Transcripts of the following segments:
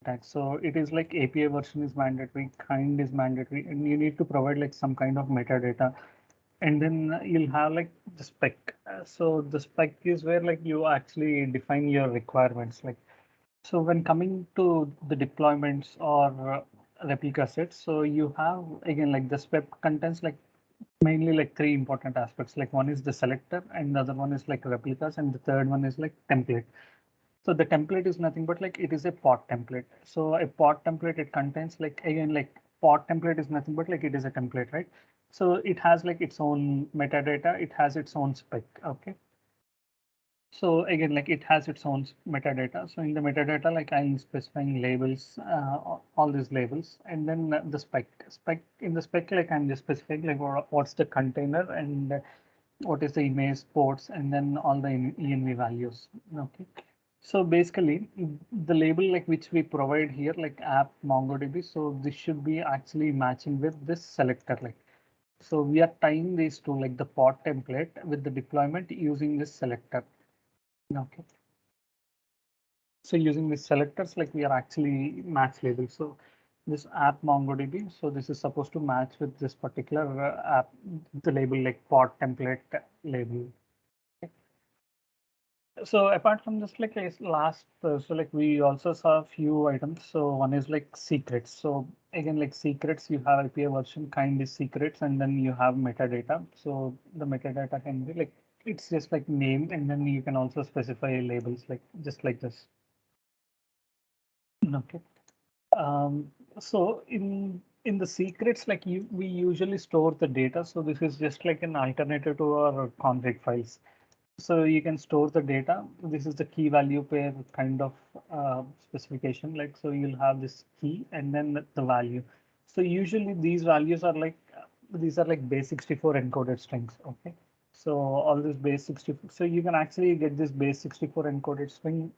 syntax. So it is like API version is mandatory, kind is mandatory, and you need to provide like some kind of metadata. And then you'll have like the spec. So the spec is where like you actually define your requirements. Like, so when coming to the deployments or replica sets, so you have again like the spec contains like mainly like three important aspects. Like one is the selector, and the other one is like replicas, and the third one is like template. So the template is nothing but like it is a pod template. So a pod template, it contains like again like pod template is nothing but like it is a template, right? So it has like its own metadata, it has its own spec. Okay. So again, like it has its own metadata. So in the metadata, like I'm specifying labels, all these labels, and then the spec in the spec, like I'm just specifying like what's the container and what is the image ports, and then all the env values. Okay. So basically, the label like which we provide here, like app MongoDB. So this should be actually matching with this selector. Like, so we are tying these to like the pod template with the deployment using this selector. Okay. So using these selectors, like we are actually match label. So this app MongoDB. So this is supposed to match with this particular app, the label like pod template label. So apart from this, like last, so like we also saw a few items. So one is like secrets. So again, like secrets, you have API version, kind is secrets, and then you have metadata. So the metadata can be like, it's just like name, and then you can also specify labels like just like this. Okay. So in the secrets, like we usually store the data. So this is just like an alternative to our config files. So you can store the data. This is the key value pair kind of specification. Like, so you'll have this key and then the value. So usually these values are like, these are like base 64 encoded strings. Okay. So all this base 64. So you can actually get this base 64 encoded string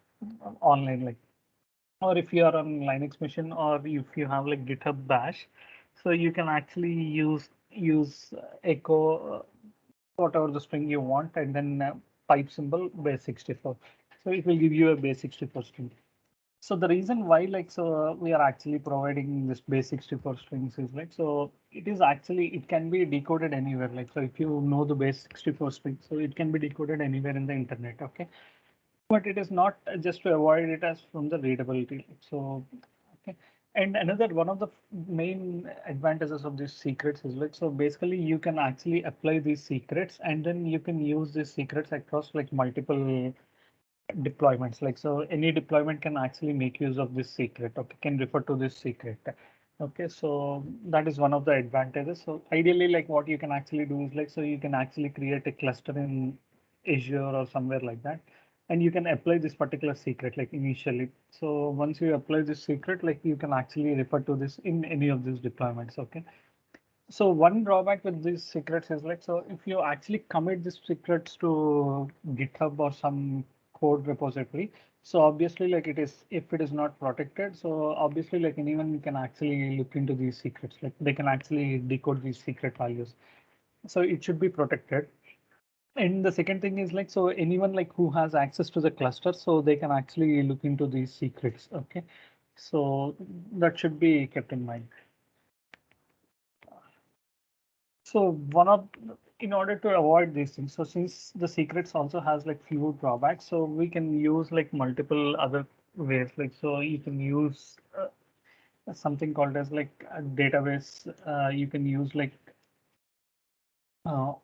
online, like, or if you are on Linux machine, or if you have like GitHub Bash, so you can actually use echo whatever the string you want, and then pipe symbol base 64. So it will give you a base 64 string. So the reason why like we are actually providing this base 64 strings is like, so it is actually, it can be decoded anywhere. Like, so if you know the base 64 string, so it can be decoded anywhere in the internet. Okay. But it is not just to avoid it as from the readability. So, okay. And another one of the main advantages of these secrets is like, so basically you can actually apply these secrets, and then you can use these secrets across like multiple deployments. Like, so any deployment can actually make use of this secret, okay, can refer to this secret. Okay, so that is one of the advantages. So ideally, like what you can actually do is like, so you can actually create a cluster in Azure or somewhere like that, and you can apply this particular secret like initially. So once you apply this secret, like you can actually refer to this in any of these deployments. Okay. So one drawback with these secrets is like, so if you actually commit these secrets to GitHub or some code repository, so obviously like it is, if it is not protected, so obviously like anyone can actually look into these secrets, like they can actually decode these secret values. So it should be protected. And the second thing is like, so anyone like who has access to the cluster, so they can actually look into these secrets. Okay. So that should be kept in mind. So in order to avoid these things, so since the secrets also has like few drawbacks, so we can use like multiple other ways. Like, so you can use something called as like a database. You can use like, uh,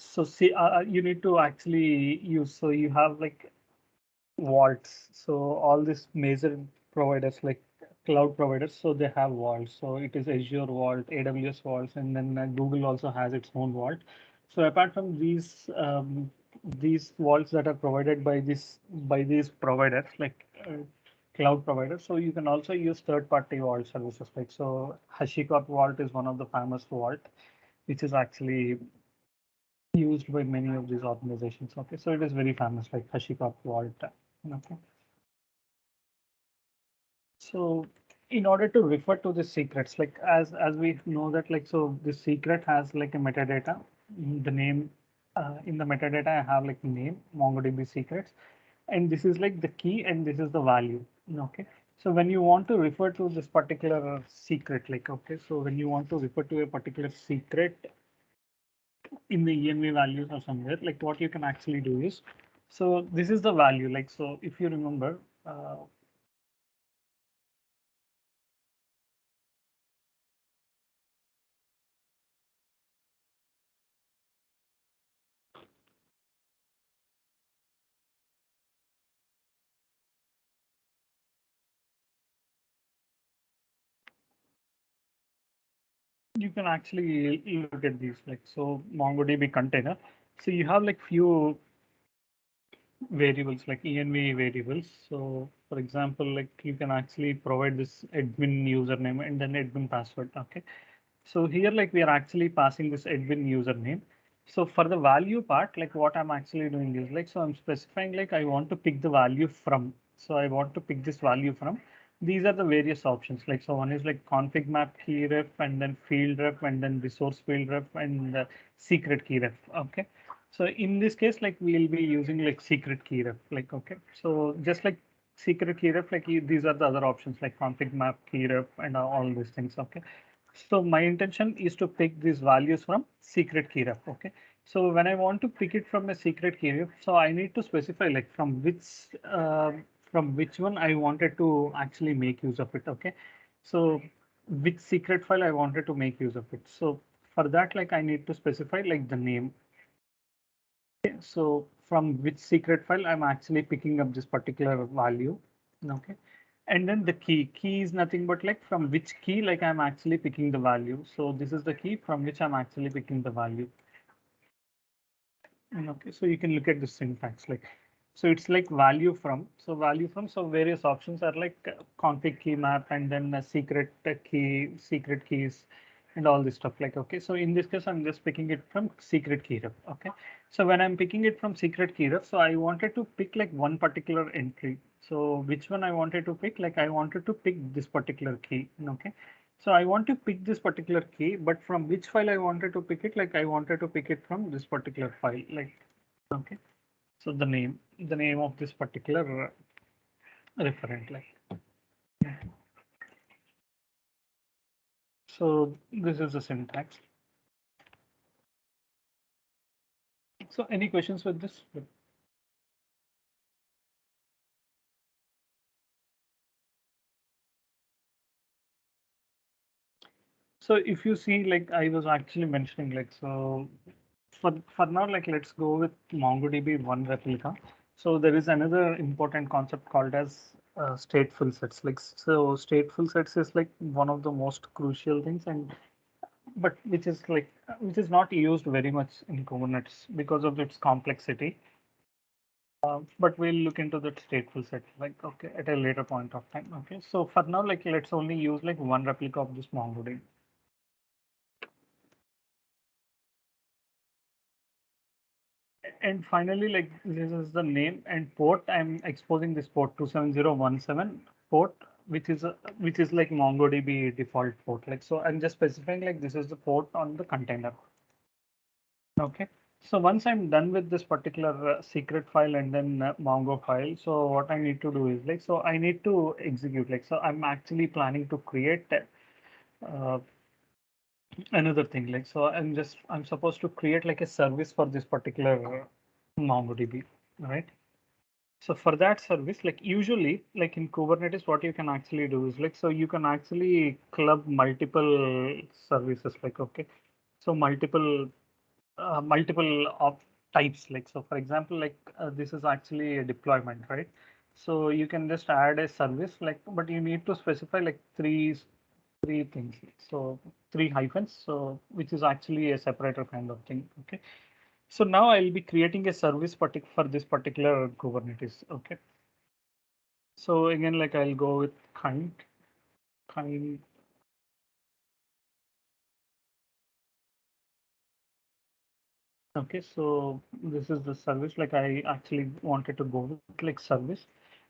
so see, you need to actually use, so you have like vaults. So all these major providers like cloud providers, so they have vaults. So it is Azure Vault, AWS vaults, and then Google also has its own vault. So apart from these vaults that are provided by these providers like cloud providers, so you can also use third-party vault services. Like, so HashiCorp Vault is one of the famous vault, which is actually used by many of these organizations. Okay, so it is very famous, like HashiCorp Vault. Okay. So in order to refer to the secrets, like as we know that like, so this secret has like a metadata, the name, in the metadata I have like name, MongoDB secrets, and this is like the key, and this is the value. Okay. So when you want to refer to this particular secret, like, okay, so when you want to refer to a particular secret in the env values or somewhere, like what you can actually do is, so this is the value, like, so if you remember, you can actually look at these, like, so MongoDB container. So you have like few variables like env variables. So for example, like you can actually provide this admin username and then admin password. Okay. So here, like we are actually passing this admin username. So for the value part, like what I'm actually doing is like, so I'm specifying like I want to pick the value from. So I want to pick this value from. These are the various options. Like, so one is like config map key ref and then field ref and then resource field ref and secret key ref. Okay. So in this case, like we'll be using like secret key ref, like, okay. So just like secret key ref, like these are the other options like config map key ref and all these things. Okay. So my intention is to pick these values from secret key ref. Okay. So when I want to pick it from a secret key ref, so I need to specify like from which one I wanted to actually make use of it. Okay. So which secret file I wanted to make use of it. So for that, like I need to specify like the name. Okay, so from which secret file I'm actually picking up this particular value. Okay. And then the key is nothing but like from which key, like I'm actually picking the value. So this is the key from which I'm actually picking the value. And okay, so you can look at the syntax like, so it's like value from, so value from, so various options are like config key map and then a secret key, secret keys and all this stuff like, okay. So in this case, I'm just picking it from secret key ref. Okay. So when I'm picking it from secret key ref, so I wanted to pick like one particular entry. So which one I wanted to pick, like I wanted to pick this particular key. Okay. So I want to pick this particular key, but from which file I wanted to pick it, like I wanted to pick it from this particular file, like, okay. So the name of this particular referent, like. So this is the syntax. So any questions with this? So if you see, like I was actually mentioning, like, so for now, like let's go with MongoDB one replica. So there is another important concept called as stateful sets. Like, so stateful sets is like one of the most crucial things, and but which is not used very much in Kubernetes because of its complexity. But we'll look into that stateful set, like, okay, at a later point of time. Okay, so for now, like let's only use like one replica of this MongoDB. And finally, like this is the name and port. I'm exposing this port 27017 port, which is like MongoDB default port. Like, so I'm just specifying like this is the port on the container. Okay. So once I'm done with this particular secret file and then Mongo file, so what I need to do is like, so I need to execute, like, so I'm actually planning to create uh, another thing, like, so I'm supposed to create like a service for this particular MongoDB, right? So for that service, like usually, like in Kubernetes, what you can actually do is like, so you can actually club multiple services, like, okay. So multiple of types, like, so for example, like this is actually a deployment, right? So you can just add a service, like, but you need to specify like three things, so three hyphens, so which is actually a separator kind of thing. Okay. So now I'll be creating a service for this particular Kubernetes. Okay. So again, like I'll go with kind. Okay, so this is the service. Like I actually wanted to go with like service,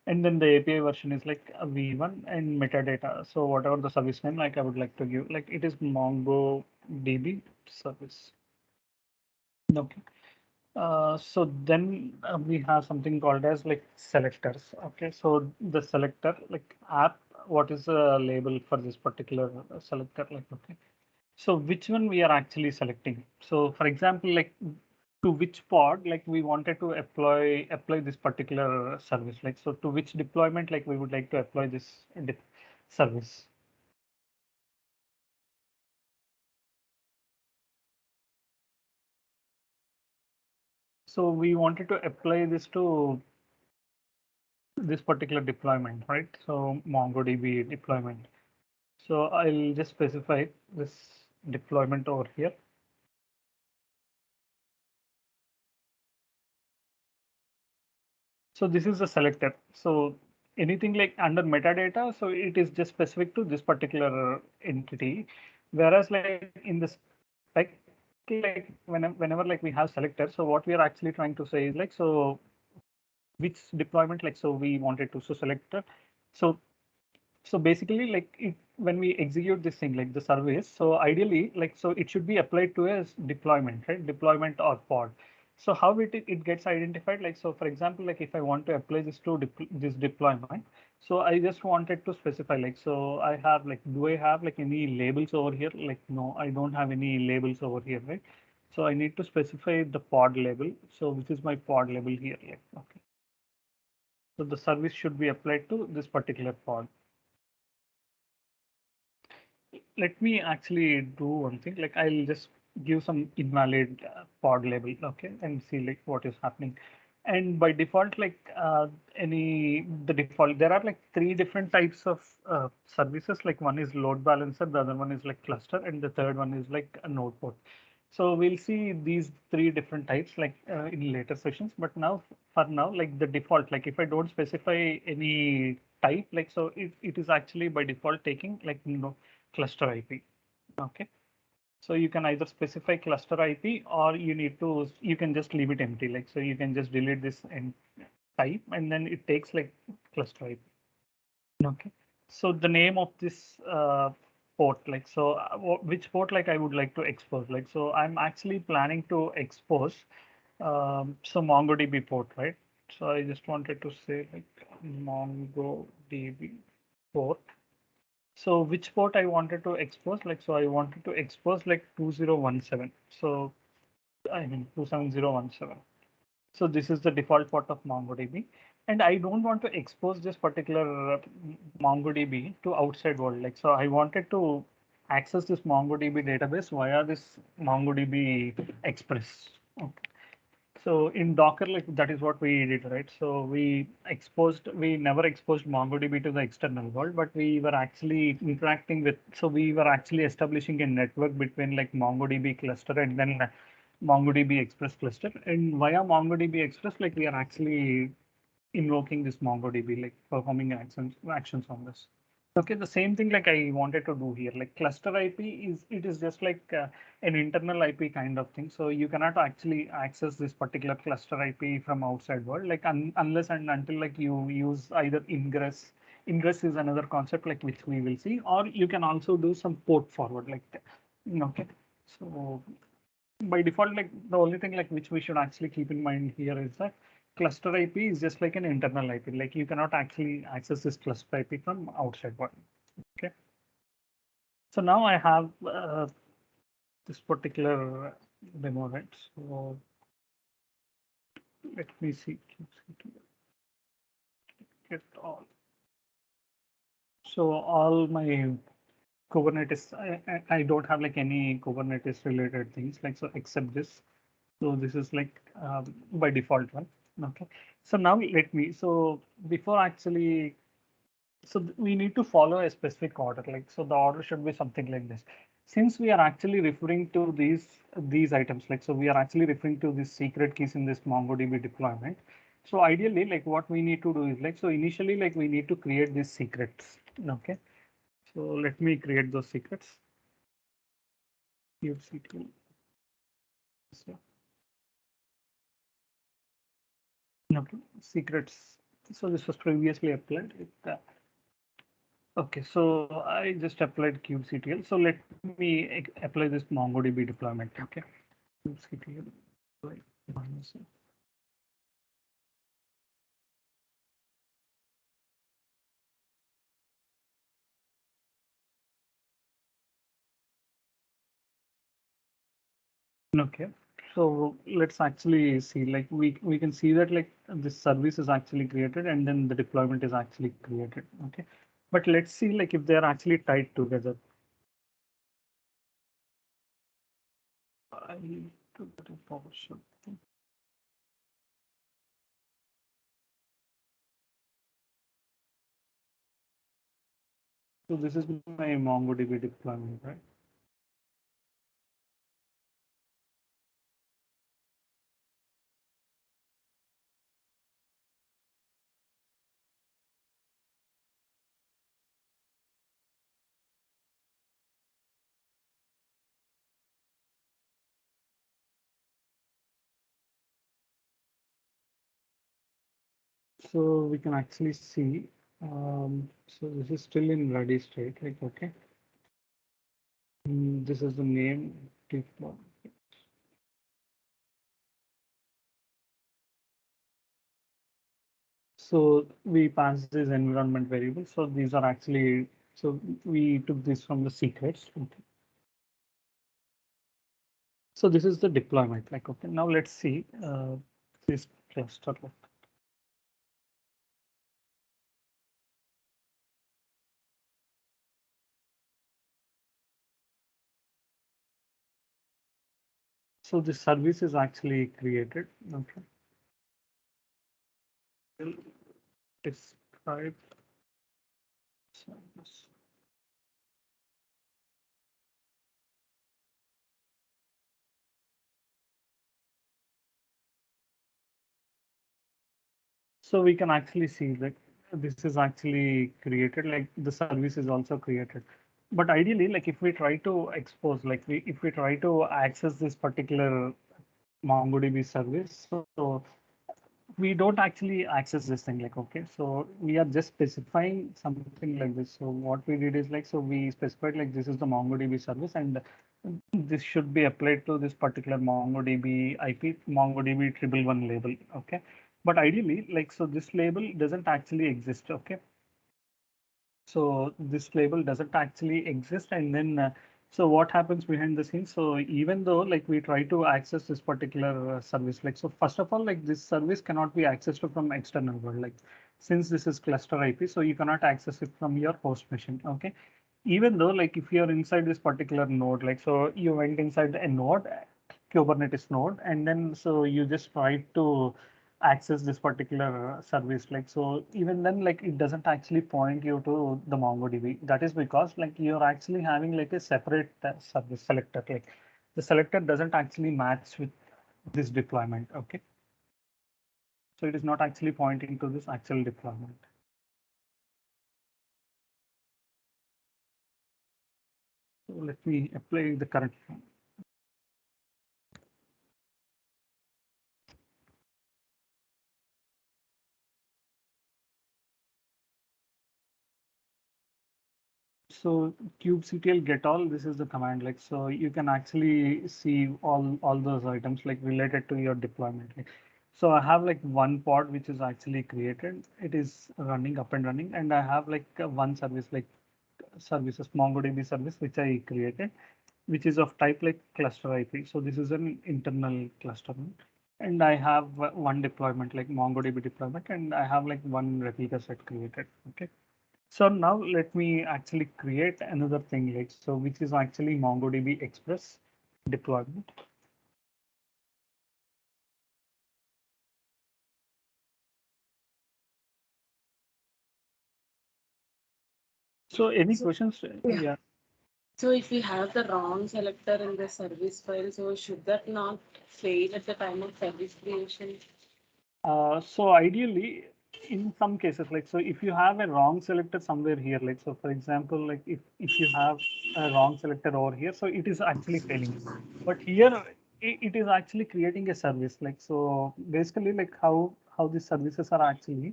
and then the API version is like a V1 and metadata. So whatever the service name, like I would like to give, like it is MongoDB service. Okay. So then we have something called as like selectors. Okay, so the selector like app, what is the label for this particular selector? Like, okay, so which one we are actually selecting? So for example, like to which pod, like we wanted to apply this particular service, like so to which deployment, like we would like to apply this service. So we wanted to apply this to this particular deployment, right? So MongoDB deployment. So I'll just specify this deployment over here. So this is a selector. So anything like under metadata, so it is just specific to this particular entity. Whereas like in the spec, like whenever like we have selector, so what we are actually trying to say is like, so which deployment, like, so we wanted to, so selector. So so basically like when we execute this thing like the service, so ideally like so it should be applied to a deployment, right? Deployment or pod. So how it gets identified, like so for example, like if I want to apply this to this deployment, so I just wanted to specify like, so I have like, do I have like any labels over here? Like no, I don't have any labels over here, right? So I need to specify the pod label, so which is my pod label here, like okay. So the service should be applied to this particular pod. Let me actually do one thing. Like I'll just give some invalid pod label, okay, and see like what is happening. And by default, like the default, there are like three different types of services. Like one is load balancer, the other one is like cluster, and the third one is like a node port. So we'll see these three different types like in later sessions. But now, for now, like the default, like if I don't specify any type, like so it is actually by default taking like cluster IP. Okay. So you can either specify cluster IP or you can just leave it empty. Like, so you can just delete this and type and then it takes like cluster IP. Okay. So the name of this port, like, so which port like I would like to expose, like, so I'm actually planning to expose some MongoDB port, right? So I just wanted to say like MongoDB port. So which port I wanted to expose, like, so I wanted to expose like 2017. So I mean 27017. So this is the default port of MongoDB. And I don't want to expose this particular MongoDB to outside world. Like, so I wanted to access this MongoDB database via this MongoDB Express. Okay. So in Docker, like that is what we did, right? So we never exposed MongoDB to the external world, but we were actually interacting with, so we were actually establishing a network between like MongoDB cluster and then MongoDB Express cluster. And via MongoDB Express, like we are actually invoking this MongoDB, like performing actions on this. Okay, the same thing like I wanted to do here, like cluster IP it is just like an internal IP kind of thing. So you cannot actually access this particular cluster IP from outside world, like unless and until like you use either ingress. Ingress is another concept like which we will see, or you can also do some port forward like that. Okay, so by default, like the only thing like which we should actually keep in mind here is that cluster IP is just like an internal IP. Like you cannot actually access this cluster IP from outside one. Okay. So now I have this particular demo, right? So let me see. Get all. So all my Kubernetes, I don't have like any Kubernetes related things like so except this. So this is like by default one. Okay. So now let me, so before actually, so we need to follow a specific order. Like, so the order should be something like this. Since we are actually referring to these items, like, so we are actually referring to these secret keys in this MongoDB deployment. So ideally, like what we need to do is like, so initially, like we need to create these secrets. Okay. So let me create those secrets. kubectl. So, okay, secrets. So this was previously applied. Okay, so I just applied kubectl. So let me apply this MongoDB deployment. Okay, kubectl. Okay, so let's actually see, like we can see that like this service is actually created and then the deployment is actually created. Okay, but let's see like if they are actually tied together. I need to get a PowerShell. So this is my MongoDB deployment, right? So we can actually see, so this is still in ready state, like, okay. This is the name deploy. So we pass this environment variable. So these are actually, so we took this from the secrets. Okay. So this is the deployment, like, okay, now let's see this cluster. So this service is actually created. Okay. Will describe service. So we can actually see that this is actually created, like the service is also created. But ideally, like if we try to expose, like if we try to access this particular MongoDB service, so we don't actually access this thing, like, okay, so we are just specifying something like this. So what we did is like, so we specified like this is the MongoDB service and this should be applied to this particular MongoDB IP, MongoDB 111 label. Okay. But ideally, like, so this label doesn't actually exist. Okay. So this label doesn't actually exist. And then, so what happens behind the scenes? So even though like we try to access this particular service, like, so first of all, like this service cannot be accessed from external world, like since this is cluster IP, so you cannot access it from your host machine. Okay. Even though like if you're inside this particular node, like, so you went inside a node, Kubernetes node, and then so you just try to access this particular service, like, so even then like it doesn't actually point you to the MongoDB. That is because like you're actually having like a separate service selector, like the selector doesn't actually match with this deployment. Okay, so it is not actually pointing to this actual deployment. So let me apply the current one. So kubectl get all, this is the command, like, so you can actually see all those items like related to your deployment. Like, so I have like one pod which is actually created. It is running up and running, and I have like one service like services MongoDB service which I created, which is of type like cluster IP. So this is an internal cluster. And I have one deployment like MongoDB deployment, and I have like one replica set created. Okay. So now let me actually create another thing, like, so which is actually MongoDB Express deployment. So any questions? Yeah. So if we have the wrong selector in the service file, so should that not fail at the time of service creation? So ideally, in some cases, like, so if you have a wrong selector somewhere here, like, so for example, like if you have a wrong selector over here, so it is actually failing. But here it is actually creating a service. Like, so basically like how these services are actually,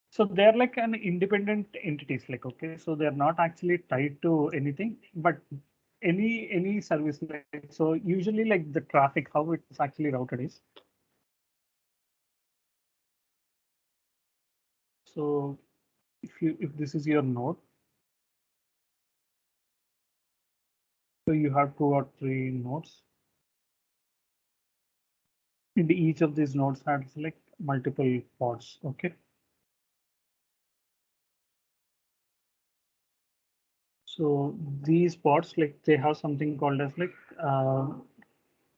so they're like an independent entities, like, okay, so they're not actually tied to anything, but any service, like, so usually like the traffic, how it is actually routed is, So if this is your node, so you have 2 or 3 nodes, and each of these nodes has like multiple pods. Okay. So these pods, like they have something called as like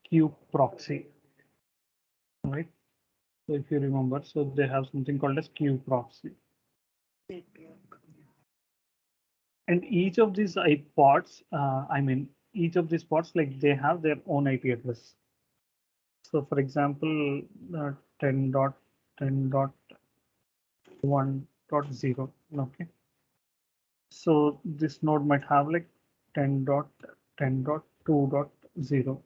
queue proxy, right? So if you remember, so they have something called as queue proxy. And each of these pods, each of these pods, like they have their own IP address. So for example, 10.10.1.0, okay. So this node might have like 10.10.2.0,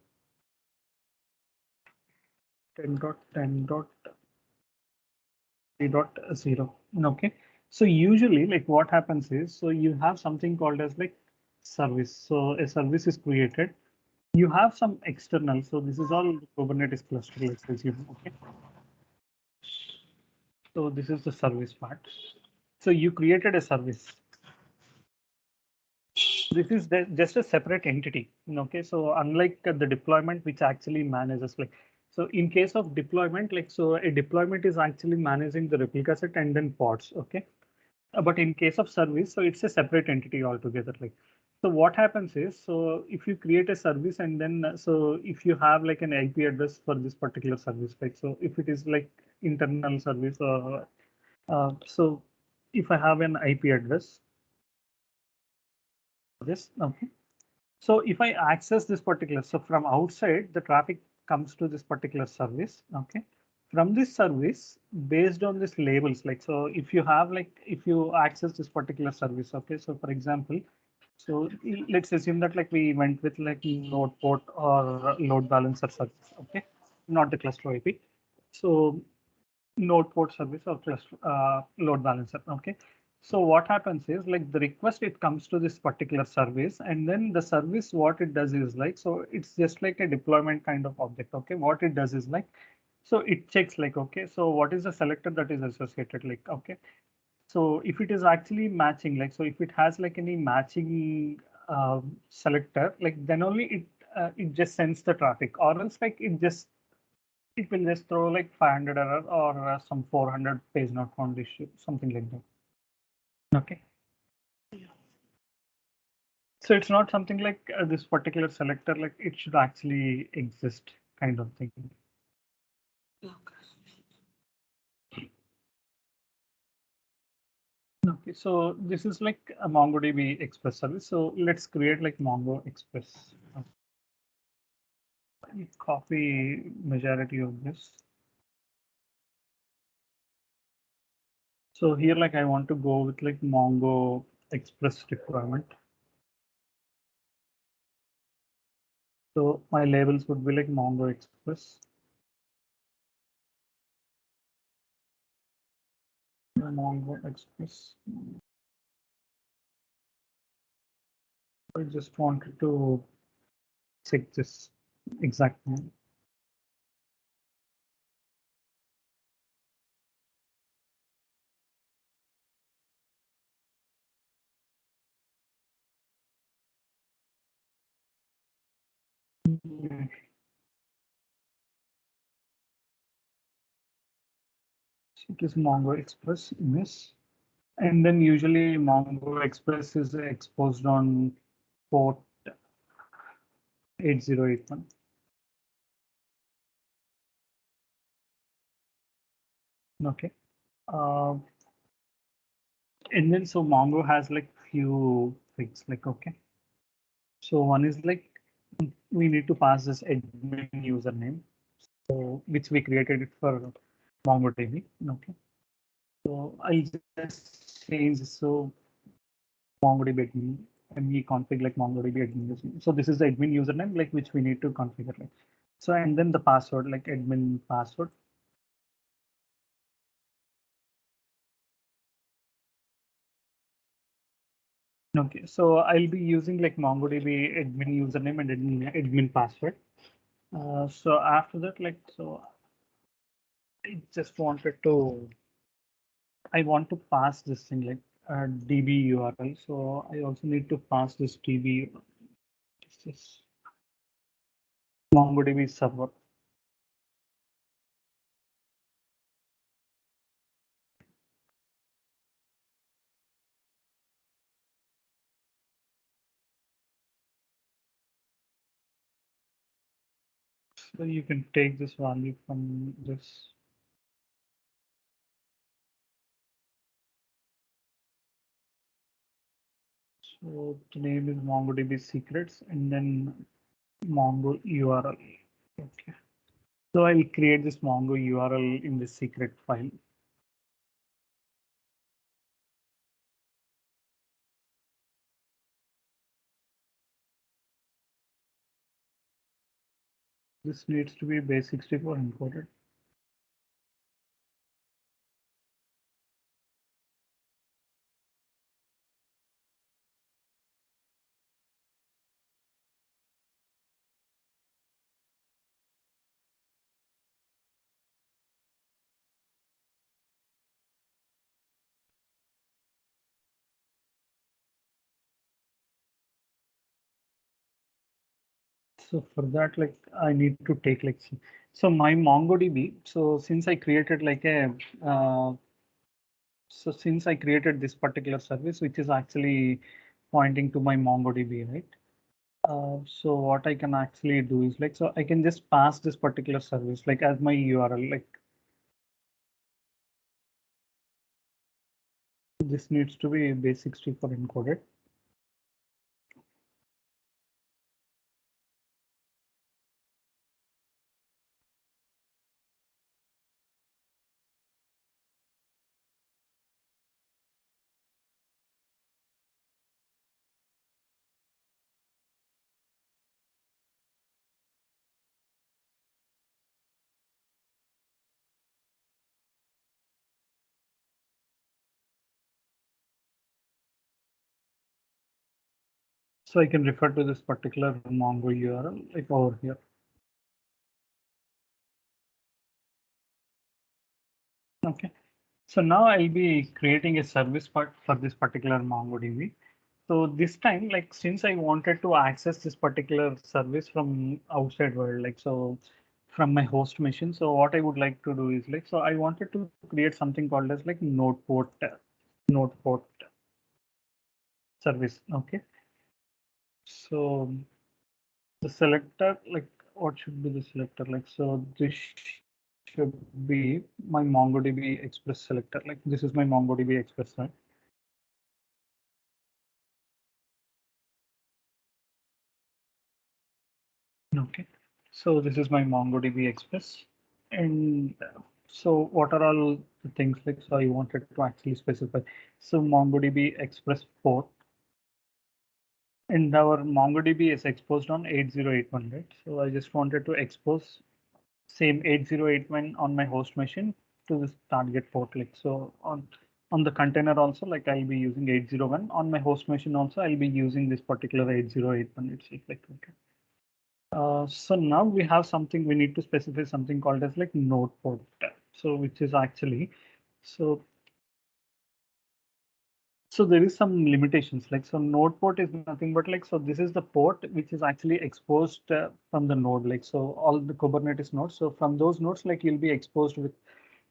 10.10.3.0. Okay. So usually like what happens is, so you have something called as like service. So a service is created. You have some external. So this is all Kubernetes cluster, let's assume. Okay. So this is the service part. So you created a service. This is just a separate entity. Okay. So unlike the deployment, which actually manages like, so in case of deployment, like, so a deployment is actually managing the replica set and then pods. Okay. But in case of service, so it's a separate entity altogether. Like, so what happens is, so if you create a service and then, so if you have like an IP address for this particular service, like, so if it is like internal service, so if I have an IP address, this, okay. So if I access this particular, so from outside, the traffic comes to this particular service, okay. From this service, based on this labels, like, so if you have like, if you access this particular service, okay. So for example, so let's assume that like we went with like node port or load balancer service, okay, not the cluster IP. So node port service or cluster load balancer, okay. So what happens is like the request, it comes to this particular service, and then the service, what it does is like, so it's just like a deployment kind of object, okay. What it does is like, so it checks like, okay, so what is the selector that is associated, like, okay. So if it is actually matching, like, so if it has like any matching selector, like then only it just sends the traffic, or else like it will just throw like 500 error or some 400 page not found issue, something like that. Okay. So it's not something like this particular selector, like it should actually exist kind of thing. Okay, so this is like a MongoDB Express service. So let's create like Mongo Express. Copy majority of this. So here, like I want to go with like Mongo Express deployment. So my labels would be like Mongo Express. Mongo Express. I just wanted to check this exact name. It is Mongo Express in this. And then usually Mongo Express is exposed on port 8081. Okay. Uh, and then so Mongo has like few things like, okay. So one is like we need to pass this admin username, so which we created it for MongoDB. Okay. So I'll just change so MongoDB admin and we config like MongoDB admin username. So this is the admin username like which we need to configure like. So and then the password like admin password. Okay, so I'll be using like MongoDB admin username and admin password. So after that, like, so I just wanted to I want to pass this thing like DB URL. So I also need to pass this DB. This is MongoDB server. So you can take this value from this. So the name is MongoDB secrets and then Mongo URL. Okay. So I'll create this Mongo URL in the secret file. This needs to be base64 encoded. So for that, like I need to take like so my MongoDB. So since I created like a so since I created this particular service, which is actually pointing to my MongoDB, right? So what I can actually do is like so I can just pass this particular service like as my URL. Like this needs to be base64 encoded. So I can refer to this particular Mongo URL like over here. Okay. So now I'll be creating a service part for this particular MongoDB. So this time, like since I wanted to access this particular service from outside world, like so from my host machine. So what I would like to do is like so I wanted to create something called as like node port service. Okay. So the selector, like what should be the selector? Like so this should be my MongoDB Express selector. Like this is my MongoDB Express, right? Okay, so this is my MongoDB Express. And so what are all the things like, so I wanted to actually specify. So MongoDB Express port and our MongoDB is exposed on 8081, right? So I just wanted to expose same 8081 on my host machine to this target port. Like so on the container also, like I'll be using 801 on my host machine also, I'll be using this particular 8081 itself. Like, okay. So now we have something, we need to specify something called as like node port. So which is actually, so so there is some limitations like so node port is nothing but like so this is the port which is actually exposed from the node like so all the Kubernetes nodes. So from those nodes like you'll be exposed with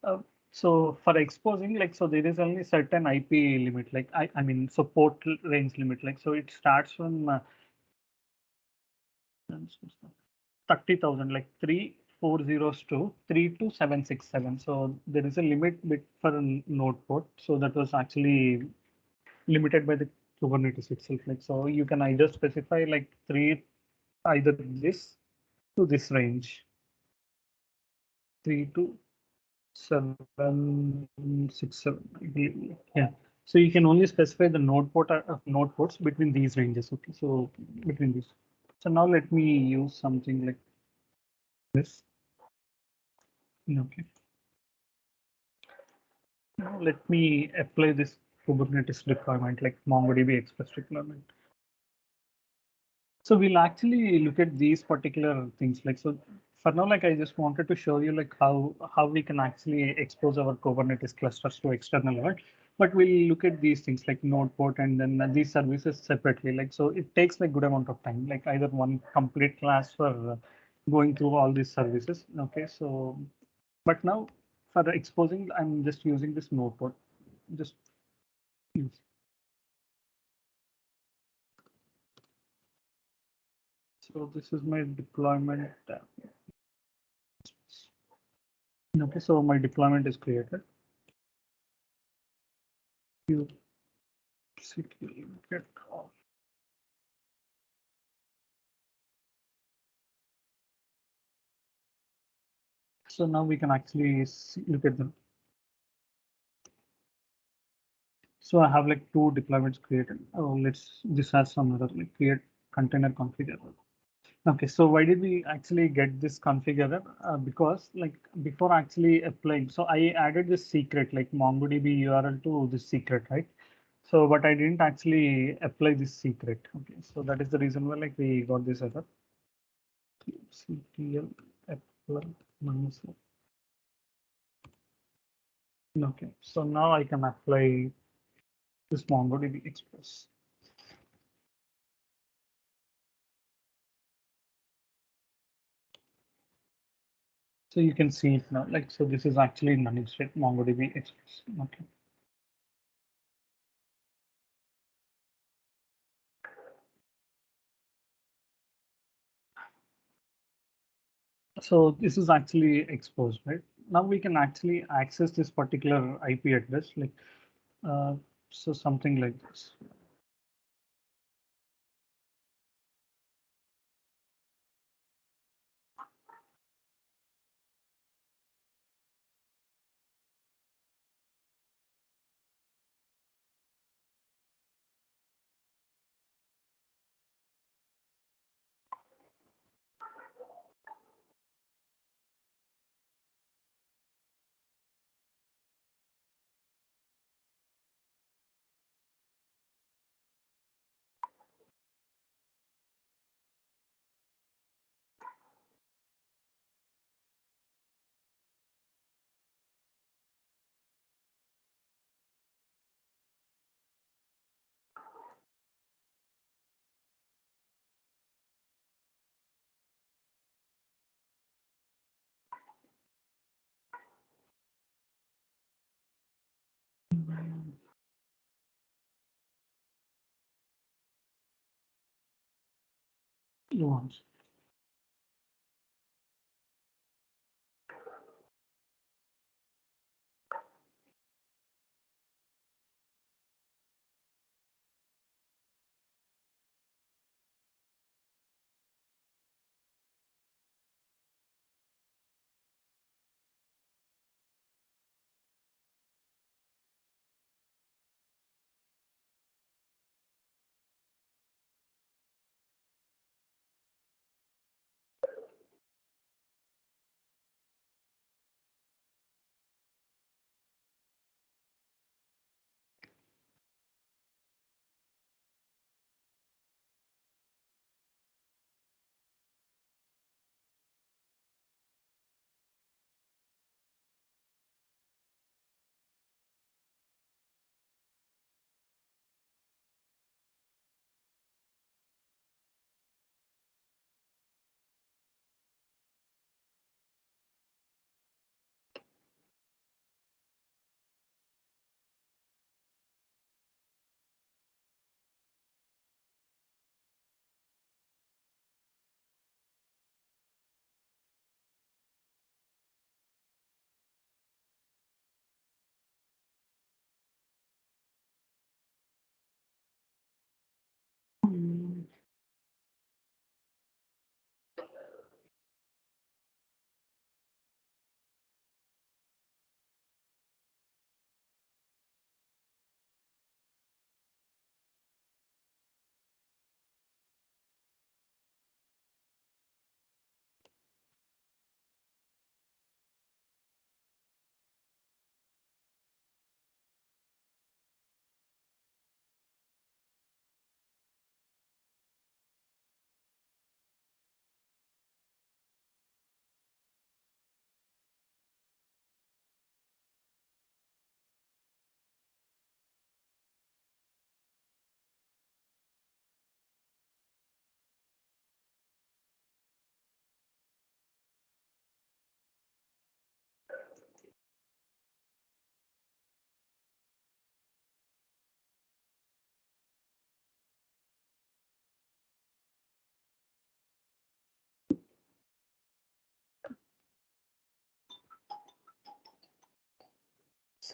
uh, so for exposing like so there is only certain IP limit like I mean so port range limit like so it starts from 30,000 like 340s to 32767. So there is a limit bit for a node port. So that was actually limited by the Kubernetes itself. Like so you can either specify like either this to this range 32767. I believe. Yeah. So you can only specify the node ports between these ranges. Okay. So between these. So now let me use something like this. Okay. Now let me apply this Kubernetes deployment like MongoDB Express deployment. So we'll actually look at these particular things like so for now, like I just wanted to show you like how we can actually expose our Kubernetes clusters to external world. But we'll look at these things like node port and then these services separately. Like so, it takes like good amount of time, like either one complete class for going through all these services. Okay, so but now for exposing, I'm just using this node port. Just use. So this is my deployment. Okay, so my deployment is created. You get off. So now we can actually look at them. So I have like two deployments created. Oh, this has some other like create container configurer. Okay, so why did we actually get this configurer? Because like before actually applying, so I added this secret like MongoDB URL to this secret, right? So, but I didn't actually apply this secret. Okay, so that is the reason why like we got this error. CTL apply minus. Okay, so now I can apply this MongoDB Express. So you can see it now, like, so this is actually running state MongoDB Express. Okay. So this is actually exposed, right? Now we can actually access this particular IP address, like, uh, so something like this. Launch.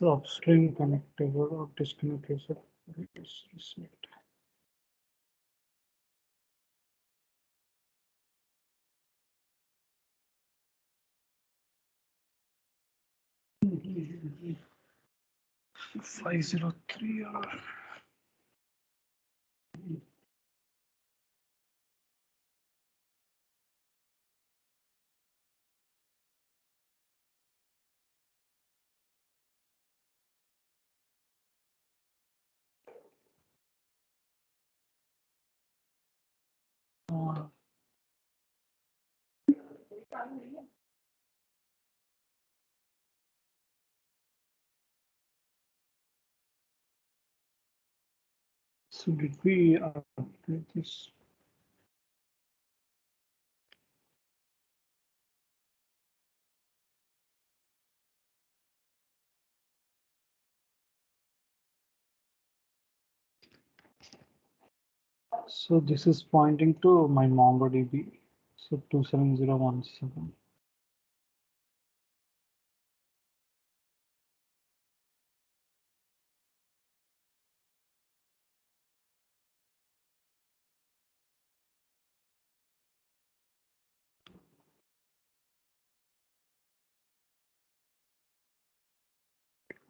So upstream connector or disconnect user. Reset. 503 or so did we update this? So this is pointing to my MongoDB. So 27017.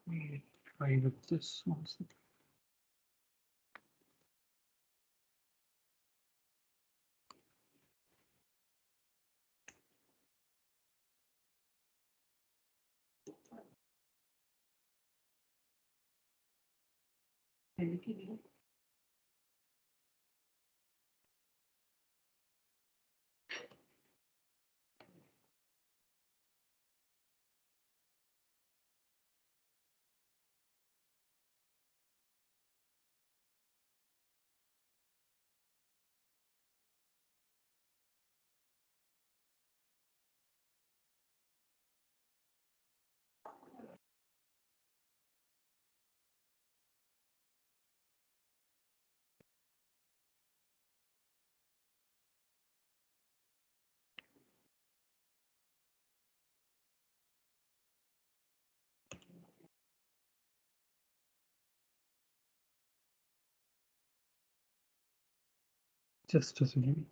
We try with this one second. Just a second.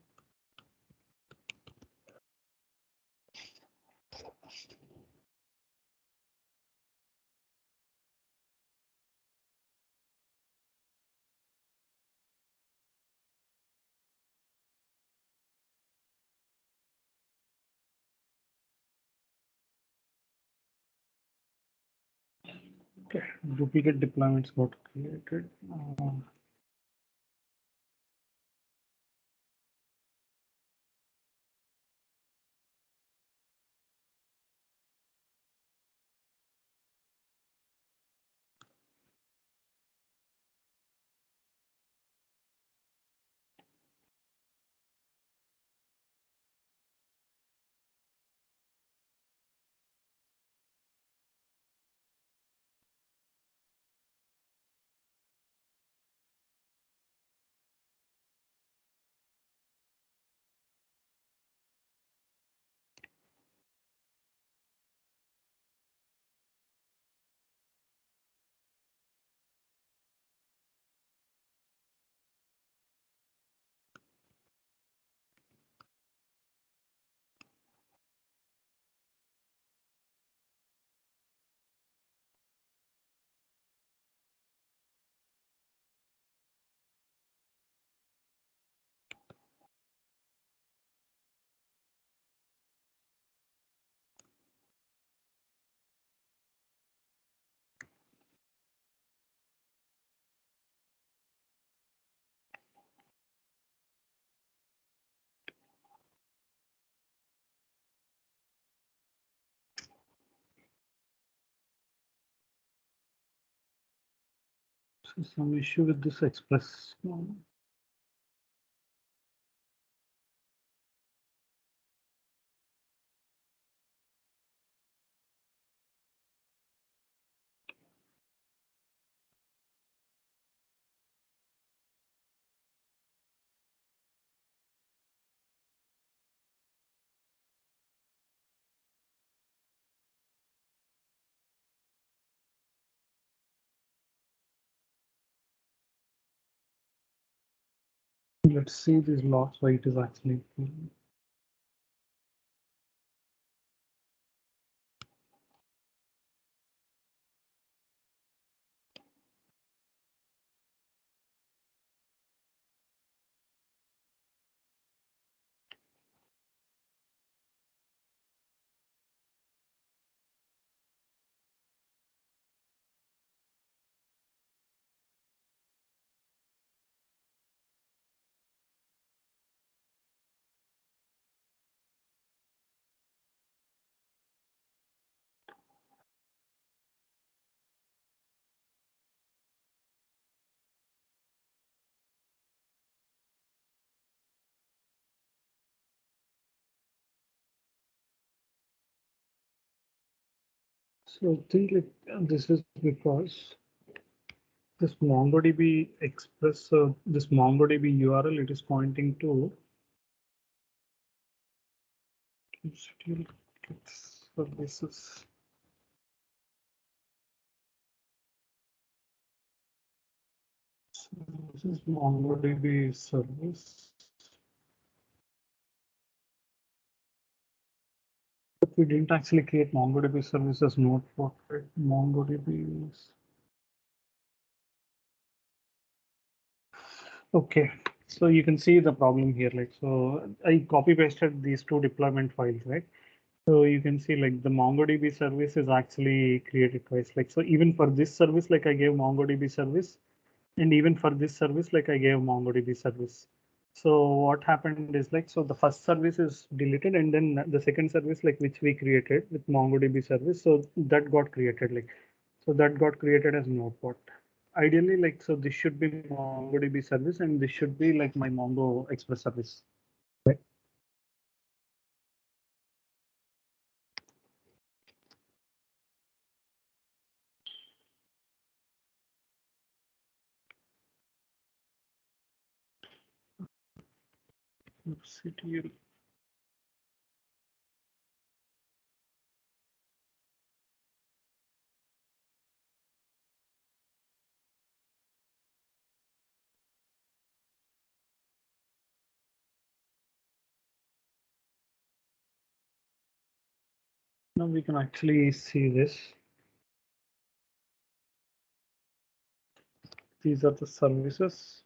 Okay, duplicate deployments got created. So some issue with this Express. Let's see these logs, why it is actually. So I think like this is because this MongoDB Express, this MongoDB URL, it is pointing to services. So this is MongoDB service. But we didn't actually create MongoDB services node for it. MongoDB is okay. So you can see the problem here. Like, so I copy pasted these two deployment files, right? So you can see like the MongoDB service is actually created twice. Like, so even for this service, like I gave MongoDB service, and even for this service, like I gave MongoDB service. So what happened is like, so the first service is deleted, and then the second service, like which we created with MongoDB service, so that got created, like, so that got created as notepod. Ideally, like, so this should be MongoDB service, and this should be like my Mongo Express service. Right. CTL. Now we can actually see this. These are the services.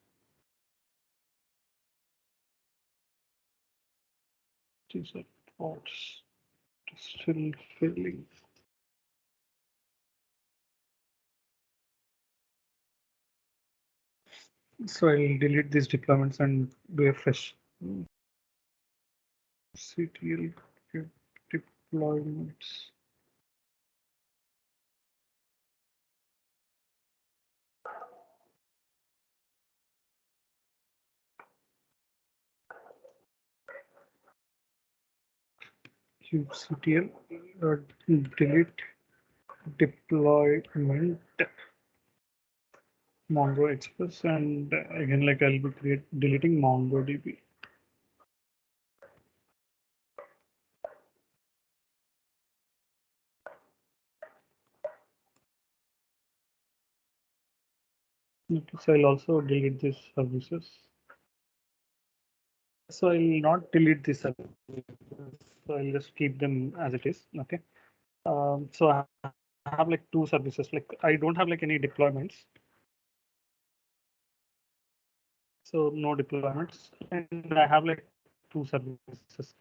These are pods. Still filling. So I'll delete these deployments and do a fresh CTL deployments. kubectl delete deployment Mongo Express, and again, like I'll be deleting MongoDB. Okay, so I'll also delete these services. So I'll not delete these services. So I'll just keep them as it is. Okay. So I have like two services. Like I don't have like any deployments. So no deployments, and I have like two services.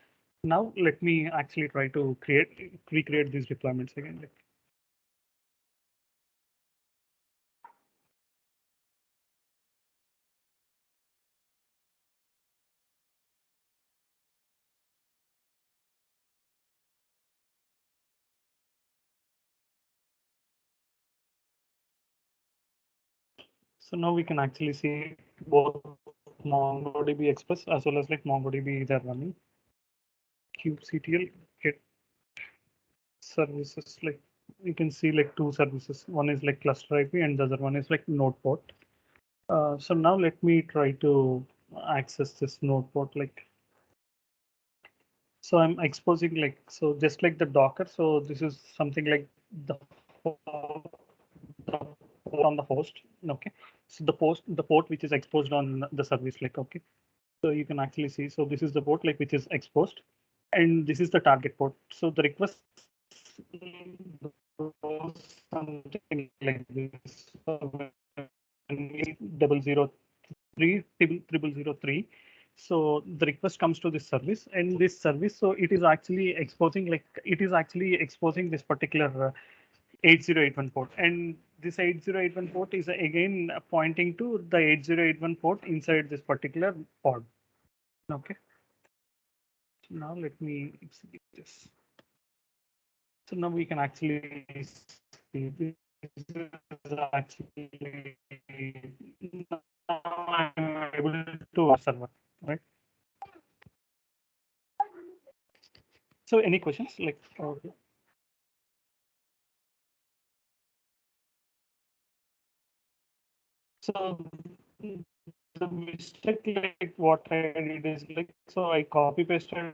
Now let me actually try to recreate these deployments again. Like, so now we can actually see both MongoDB Express as well as like MongoDB they're running. kubectl get services, like you can see like two services. One is like cluster IP and the other one is like node port. So now let me try to access this node port. Like, so I'm exposing like, so just like the Docker. So this is something like the on the host. Okay. So the port which is exposed on the service, like, okay. So you can actually see, so this is the port like which is exposed, and this is the target port. So the request goes something like this. So when 003. So the request comes to this service, and this service, so it is actually exposing this particular 8081 port, and this 8081 port is again pointing to the 8081 port inside this particular pod. Okay. So now let me execute this. So now we can actually see this is actually now I'm able to server, right? So any questions like? So the mistake like what I did is like, so I copy pasted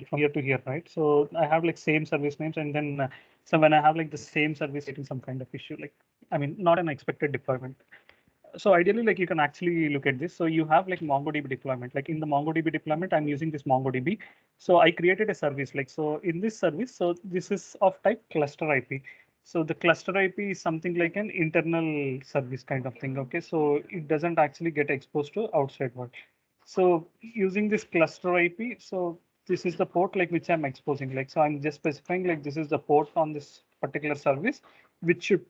from here to here, right? So I have like same service names, and then so when I have like the same service getting some kind of issue, like I mean not an expected deployment. So ideally, like you can actually look at this. So you have like MongoDB deployment. Like in the MongoDB deployment, I'm using this MongoDB. So I created a service. Like so in this service, so this is of type cluster IP. So the cluster IP is something like an internal service kind of thing. Okay, so it doesn't actually get exposed to outside world. So using this cluster IP, so this is the port like which I'm exposing. Like so I'm just specifying like this is the port on this particular service, which should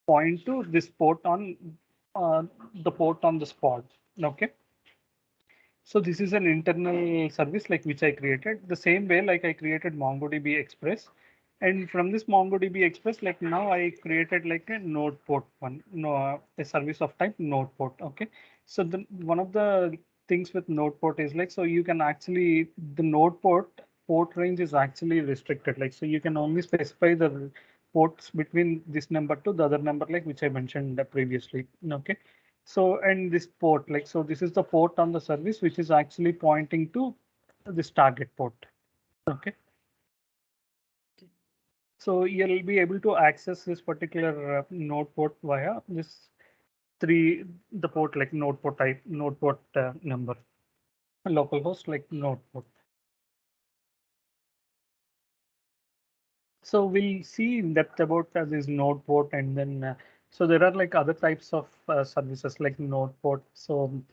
point to this port on uh, the port on the spot. Okay. So this is an internal service like which I created the same way like I created MongoDB Express. And from this MongoDB Express, like now I created like a node port one, no, a service of type node port. Okay. So the one of the things with node port is like, so you can actually, the node port range is actually restricted. Like, so you can only specify the ports between this number to the other number, like which I mentioned previously. Okay. So, and this port, like, so this is the port on the service, which is actually pointing to this target port. Okay. So you'll be able to access this particular node port via this the port like node port type, node port number, localhost like node port. So we'll see in depth about this node port, and then so there are like other types of services like node port. So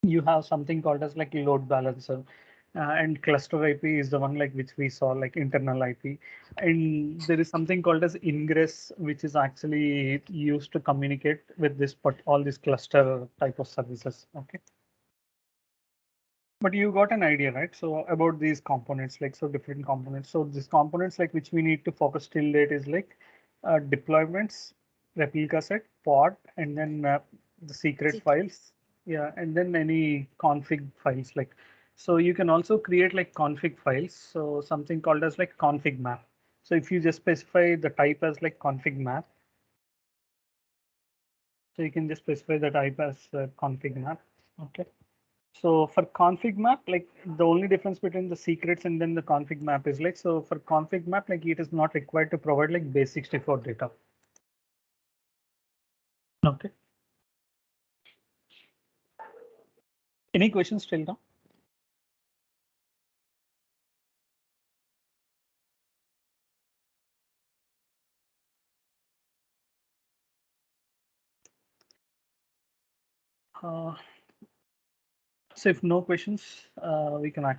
you have something called as like load balancer, and cluster IP is the one like which we saw like internal IP, and there is something called as ingress, which is actually used to communicate with this but all these cluster type of services. Okay. But you got an idea, right? So about these components, like so different components. So these components like which we need to focus till date is like deployments, replica set, pod, and then the secret files. Yeah, and then any config files like. So you can also create like config files. So something called as like config map. So if you just specify the type as like config map, so you can just specify the type as config map. Okay. So for config map, like the only difference between the secrets and then the config map is like, so for config map, like it is not required to provide like base64 data. Okay. Any questions till now? So if no questions, we can